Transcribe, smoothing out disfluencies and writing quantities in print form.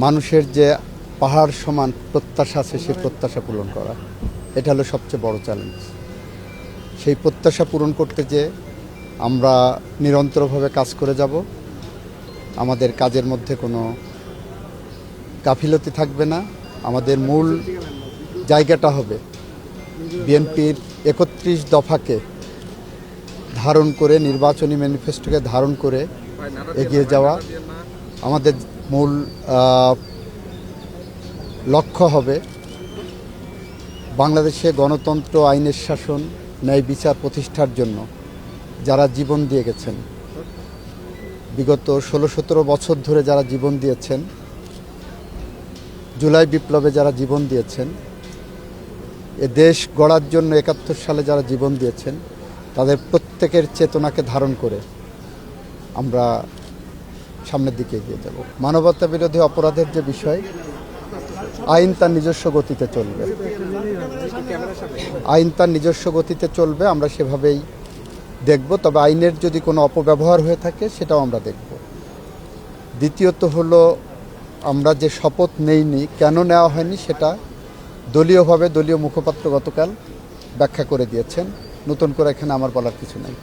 মানুষের যে পাহাড় সমান প্রত্যাশা আছে সেই প্রত্যাশা পূরণ করা, এটা হলো সবচেয়ে বড় চ্যালেঞ্জ। সেই প্রত্যাশা পূরণ করতে যে আমরা নিরন্তরভাবে কাজ করে যাব। আমাদের কাজের মধ্যে কোনো গাফিলতি থাকবে না। আমাদের মূল জায়গাটা হবে বিএনপির ৩১ দফাকে ধারণ করে, নির্বাচনী ম্যানিফেস্টোকে ধারণ করে এগিয়ে যাওয়া। আমাদের মূল লক্ষ্য হবে বাংলাদেশে গণতন্ত্র, আইনের শাসন, ন্যায় বিচার প্রতিষ্ঠার জন্য যারা জীবন দিয়ে গেছেন, বিগত ১৬-১৭ বছর ধরে যারা জীবন দিয়েছেন, জুলাই বিপ্লবে যারা জীবন দিয়েছেন, এ দেশ গড়ার জন্য ৭১ সালে যারা জীবন দিয়েছেন, তাদের প্রত্যেকের চেতনাকে ধারণ করে আমরা সামনের দিকে এগিয়ে যাব। মানবতা বিরোধী অপরাধের যে বিষয়, আইন তার নিজস্ব গতিতে চলবে। আইন তার নিজস্ব গতিতে চলবে, আমরা সেভাবেই দেখব। তবে আইনের যদি কোনো অপব্যবহার হয়ে থাকে সেটাও আমরা দেখব। দ্বিতীয়ত হলো, আমরা যে শপথ নেইনি, কেন নেওয়া হয়নি সেটা দলীয়ভাবে দলীয় মুখপাত্র গতকাল ব্যাখ্যা করে দিয়েছেন। নতুন করে এখানে আমার বলার কিছু নেই।